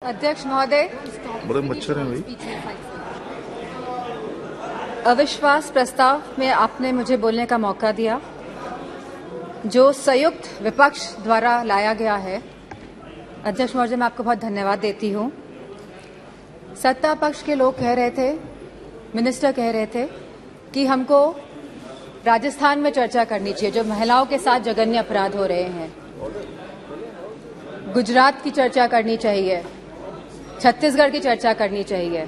अध्यक्ष महोदय, बड़े मच्छर हैं भाई। अविश्वास प्रस्ताव में आपने मुझे बोलने का मौका दिया जो संयुक्त विपक्ष द्वारा लाया गया है। अध्यक्ष महोदय, मैं आपको बहुत धन्यवाद देती हूं। सत्ता पक्ष के लोग कह रहे थे, मिनिस्टर कह रहे थे कि हमको राजस्थान में चर्चा करनी चाहिए जो महिलाओं के साथ जघन्य अपराध हो रहे हैं, गुजरात की चर्चा करनी चाहिए, छत्तीसगढ़ की चर्चा करनी चाहिए,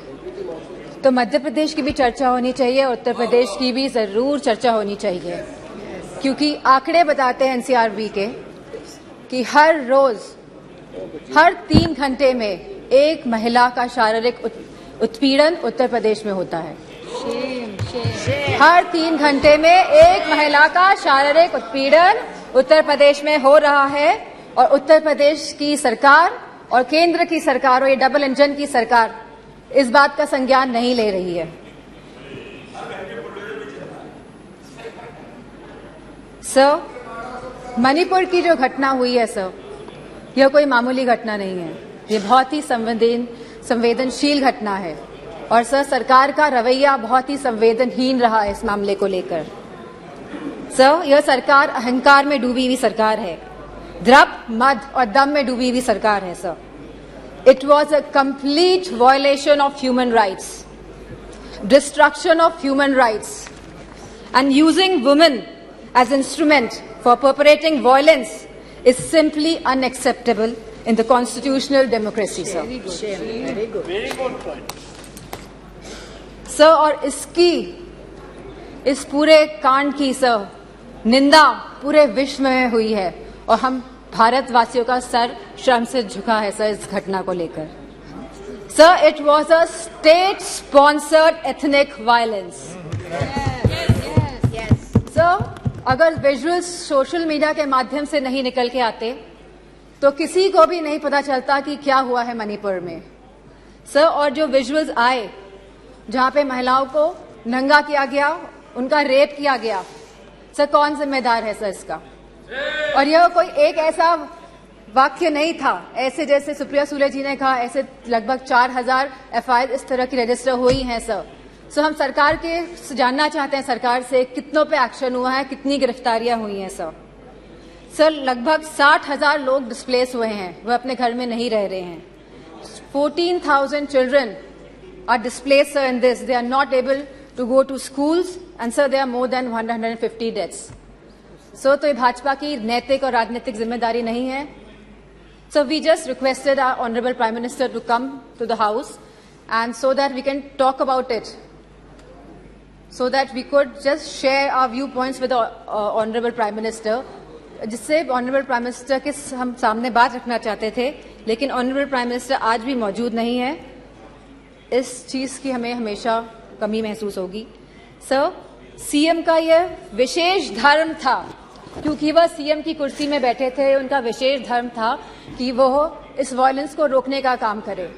तो मध्य प्रदेश की भी चर्चा होनी चाहिए, उत्तर प्रदेश की भी जरूर चर्चा होनी चाहिए, क्योंकि आंकड़े बताते हैं एनसीआरबी के कि हर रोज हर 3 घंटे में एक महिला का शारीरिक उत्पीड़न उत्तर प्रदेश में होता है। हर 3 घंटे में एक महिला का शारीरिक उत्पीड़न उत्तर प्रदेश में हो रहा है और उत्तर प्रदेश की सरकार और केंद्र की सरकार और ये डबल इंजन की सरकार इस बात का संज्ञान नहीं ले रही है। सर, मणिपुर की जो घटना हुई है सर, यह कोई मामूली घटना नहीं है, ये बहुत ही संवेदनशील घटना है और सर सरकार का रवैया बहुत ही संवेदनहीन रहा है इस मामले को लेकर। सर, यह सरकार अहंकार में डूबी हुई सरकार है, द्रव मद और दम में डूबी हुई सरकार है sir. It was a complete violation of human rights, destruction of human rights and using women as instrument for perpetrating violence is simply unacceptable in the constitutional democracy sir. Sir, और इस पूरे कांड की सर निंदा पूरे विश्व में हुई है और हम भारतवासियों का सर शर्म से झुका है सर इस घटना को लेकर। Sir, it was a state sponsored ethnic violence. Sir, अगर विजुअल्स सोशल मीडिया के माध्यम से नहीं निकल के आते तो किसी को भी नहीं पता चलता कि क्या हुआ है मणिपुर में सर। और जो विजुअल्स आए जहां पे महिलाओं को नंगा किया गया, उनका रेप किया गया, सर कौन जिम्मेदार है सर इसका? और यह कोई एक ऐसा वाक्य नहीं था, ऐसे जैसे सुप्रिया सुले जी ने कहा, ऐसे लगभग 4000 एफआईआर इस तरह की रजिस्टर हुई हैं सर। सो हम सरकार के जानना चाहते हैं सरकार से कितनों पे एक्शन हुआ है, कितनी गिरफ्तारियां हुई हैं सर। सर, लगभग 60,000 लोग डिस्प्लेस हुए हैं, वह अपने घर में नहीं रह रहे हैं। 14,000 children are displaced sir in this. They are not able to go to schools and sir there are more than 150 deaths. So तो ये भाजपा की नैतिक और राजनीतिक जिम्मेदारी नहीं है। So we just requested our honorable Prime Minister to come to the house and so that we can talk about it, so that we could just share our viewpoints with the honorable Prime Minister, जिससे honorable Prime Minister के हम सामने बात रखना चाहते थे, लेकिन honorable Prime Minister आज भी मौजूद नहीं है। इस चीज की हमें हमेशा कमी महसूस होगी। सर, सीएम का यह विशेष धर्म था, क्योंकि वह सीएम की कुर्सी में बैठे थे, उनका विशेष धर्म था कि वह इस वायलेंस को रोकने का काम करे।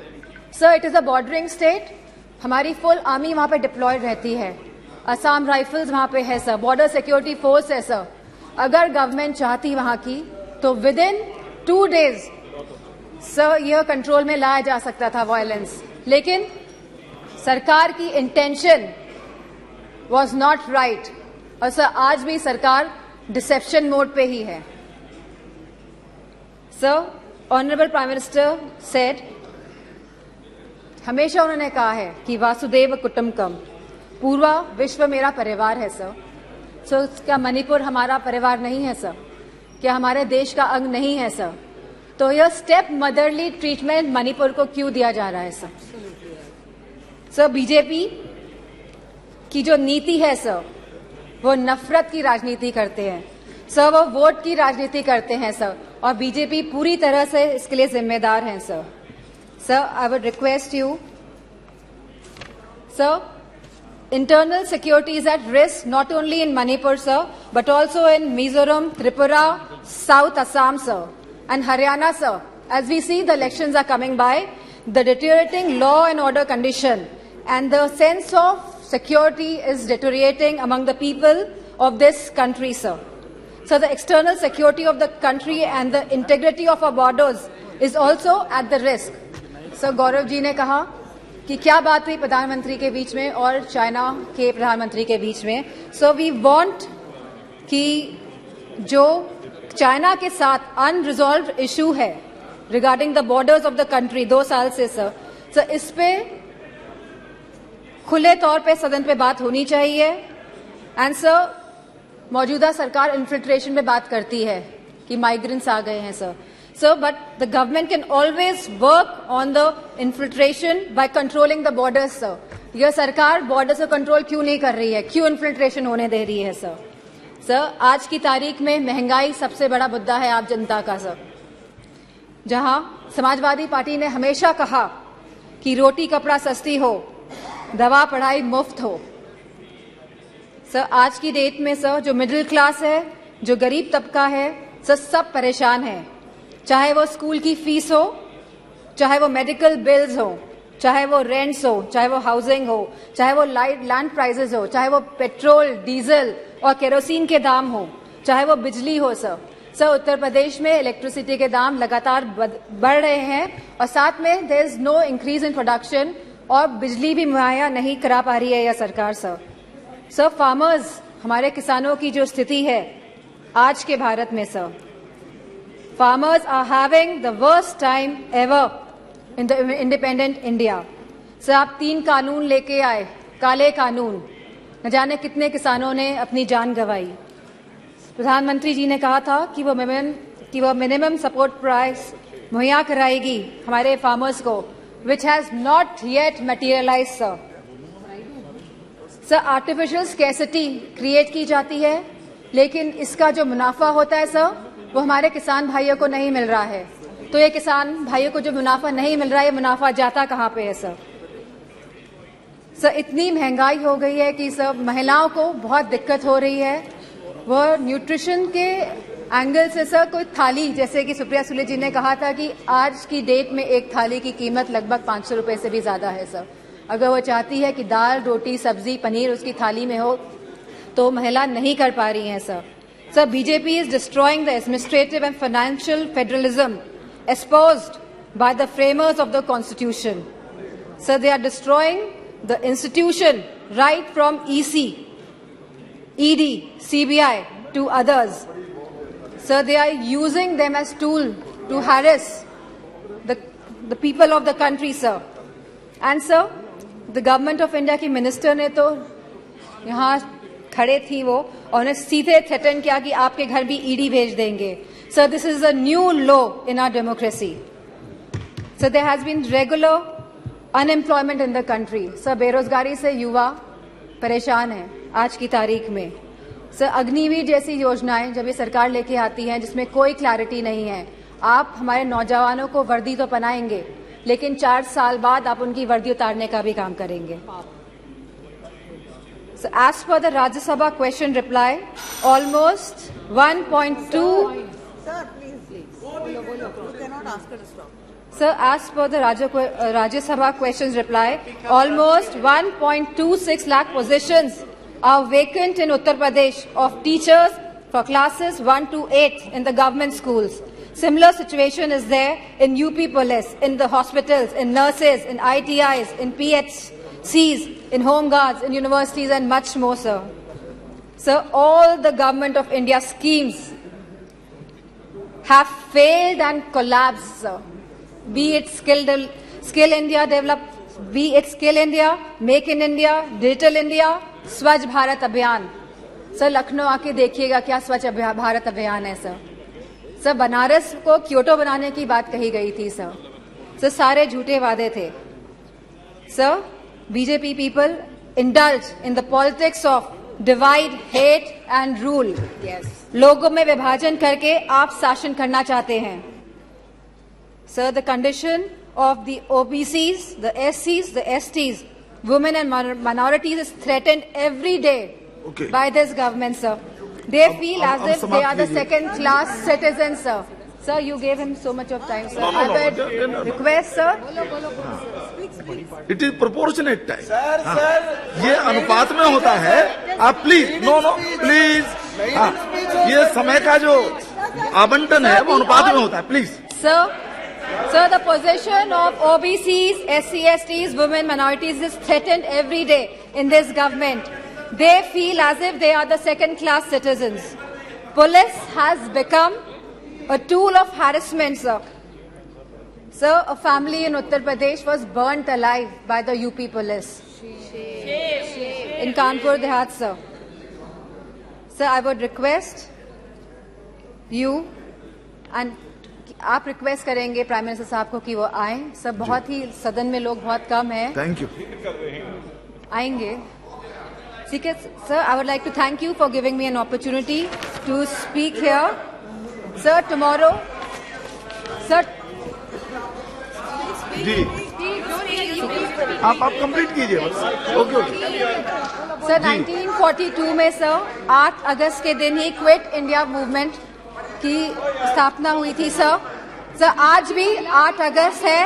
Sir, it is a bordering state, हमारी फुल आर्मी वहां पे डिप्लॉयड रहती है, असम राइफल्स वहां पे है सर, बॉर्डर सिक्योरिटी फोर्स है सर। अगर गवर्नमेंट चाहती वहां की तो विद इन 2 days सर यह कंट्रोल में लाया जा सकता था वायलेंस, लेकिन सरकार की इंटेंशन वॉज नॉट राइट और सर आज भी सरकार डिसेप्शन मोड पे ही है। Sir, honourable prime minister said, हमेशा उन्होंने कहा है कि वासुदेव कुटुंबकम, पूरा विश्व मेरा परिवार है सर। सो क्या मणिपुर हमारा परिवार नहीं है सर? क्या हमारे देश का अंग नहीं है सर? तो यह स्टेप मदरली ट्रीटमेंट मणिपुर को क्यों दिया जा रहा है सर? सर, बीजेपी की जो नीति है सर, वो नफरत की राजनीति करते हैं सर, वो वोट की राजनीति करते हैं सर, और बीजेपी पूरी तरह से इसके लिए जिम्मेदार हैं sir. Sir, I would request you sir, internal security is at risk not only in Manipur sir, but also in Mizoram, Tripura, South Assam sir, and Haryana sir. As we see the elections are coming by, the deteriorating law and order condition and the sense of security is deteriorating among the people of this country sir. So the external security of the country and the integrity of our borders is also at the risk. Sir Gaurav ji ने कहा कि क्या बात हुई प्रधानमंत्री के बीच में और चाइना के प्रधानमंत्री के बीच में. सो वी वांट कि जो चाइना के साथ अनरिजॉल्व्ड इशू है regarding the borders of the country 2 साल से सर इस पे खुले तौर पे सदन पे बात होनी चाहिए. एंड सर मौजूदा सरकार इन्फिल्ट्रेशन में बात करती है कि माइग्रेंट्स आ गए हैं sir but the government can always work on the infiltration by controlling the borders sir. यह सरकार बॉर्डर से कंट्रोल क्यों नहीं कर रही है, क्यों इन्फिल्ट्रेशन होने दे रही है सर आज की तारीख में महंगाई सबसे बड़ा मुद्दा है आप जनता का सर. जहां समाजवादी पार्टी ने हमेशा कहा कि रोटी कपड़ा सस्ती हो, दवा पढ़ाई मुफ्त हो. सर आज की डेट में सर जो मिडिल क्लास है, जो गरीब तबका है सर, सब परेशान है. चाहे वो स्कूल की फीस हो, चाहे वो मेडिकल बिल्स हो, चाहे वो रेंट्स हो, चाहे वो हाउसिंग हो, चाहे वो लैंड प्राइसेस हो, चाहे वो पेट्रोल डीजल और केरोसिन के दाम हो, चाहे वो बिजली हो सर उत्तर प्रदेश में इलेक्ट्रिसिटी के दाम लगातार बढ़ रहे हैं और साथ में there is no increase in production और बिजली भी मुहैया नहीं करा पा रही है यह सरकार सर फार्मर्स, हमारे किसानों की जो स्थिति है आज के भारत में sir, farmers are having the worst time ever in the independent India. Sir आप 3 कानून लेके आए, काले कानून, न जाने कितने किसानों ने अपनी जान गंवाई. प्रधानमंत्री जी ने कहा था कि वो मिनिमम सपोर्ट प्राइस मुहैया कराएगी हमारे फार्मर्स को, which has not yet materialized sir artificial scarcity create की जाती है, लेकिन इसका जो मुनाफा होता है सर वो हमारे किसान भाइयों को नहीं मिल रहा है. तो ये किसान भाइयों को जो मुनाफा नहीं मिल रहा है, ये मुनाफा जाता कहाँ पे है सर इतनी महंगाई हो गई है कि सर महिलाओं को बहुत दिक्कत हो रही है. वह न्यूट्रिशन के एंगल से सर कोई थाली, जैसे कि सुप्रिया सुले जी ने कहा था कि आज की डेट में एक थाली की कीमत लगभग 500 रुपए से भी ज्यादा है सर. अगर वो चाहती है कि दाल रोटी सब्जी पनीर उसकी थाली में हो तो महिला नहीं कर पा रही हैं sir BJP is destroying the administrative and financial federalism espoused by the framers of the constitution. Sir they are destroying the institution right from EC, ED, CBI to others. Sir, they are using them as tool to harass the people of the country, sir. And sir, the government of India की minister ने तो यहाँ खड़े थी वो और उन्हें सीधे थ्रेटन किया कि आपके घर भी ED भेज देंगे. Sir, this is a new law in our democracy. Sir, there has been regular unemployment in the country. Sir, बेरोजगारी से युवा परेशान है आज की तारीख में. सर अग्निवीर जैसी योजनाएं जब ये सरकार लेके आती हैं जिसमें कोई क्लैरिटी नहीं है, आप हमारे नौजवानों को वर्दी तो पहनाएंगे लेकिन 4 साल बाद आप उनकी वर्दी उतारने का भी काम करेंगे. So as per the Rajya Sabha question reply, almost 1.2. Sir, please. You cannot ask her to stop. Sir, as per the Rajya Sabha questions reply, almost 1.26 lakh positions are vacant in Uttar Pradesh of teachers for classes 1 to 8 in the government schools. Similar situation is there in UP police, in the hospitals, in nurses, in ITIs, in PHCs, in home guards, in universities and much more, sir. Sir, all the government of India schemes have failed and collapsed, sir. Be it Skill India develop, be it Skill India, Make in India, Digital India, स्वच्छ भारत अभियान. Sir Lucknow आके देखिएगा क्या स्वच्छ भारत अभियान है sir. Sir Banaras को Kyoto बनाने की बात कही गई थी सर सारे झूठे वादे थे. Sir BJP people indulge in the politics of divide, hate and rule. लोगों में विभाजन करके आप शासन करना चाहते हैं. Sir the condition of the OBCs, the SCs, the STs, women and minorities is threatened every day by this government, sir. They feel as if they are the second-class citizens, sir. Sir, you gave him so much of time, sir. I would request, sir. It is proportionate time. Sir, ये अनुपात में होता है. आप please, no please, ये समय का जो आवंटन है वो अनुपात में होता है. Please. Sir, Sir, the position of OBCs, SC/STs, women, minorities is threatened every day in this government. They feel as if they are the second-class citizens. Police has become a tool of harassment, sir. Sir, a family in Uttar Pradesh was burnt alive by the UP police in Kanpur Dehat, sir. Sir, I would request you and आप request करेंगे prime minister साहब को कि वो आए। सब बहुत ही सदन में लोग बहुत कम हैं। Thank you. आएंगे, ठीक है sir. I would like to thank you for giving me an opportunity to speak here. Sir, tomorrow sir ji आप कंप्लीट कीजिए बस। ओके सर, 1942 में सर 8 अगस्त के दिन ही क्विट इंडिया मूवमेंट की स्थापना हुई थी सर। आज भी 8 अगस्त है।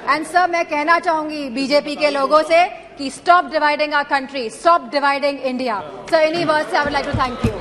एंड सर, मैं कहना चाहूंगी बीजेपी के लोगों से कि stop dividing our country, stop dividing India. Sir, इन्हीं वर्ड से I would like to thank you.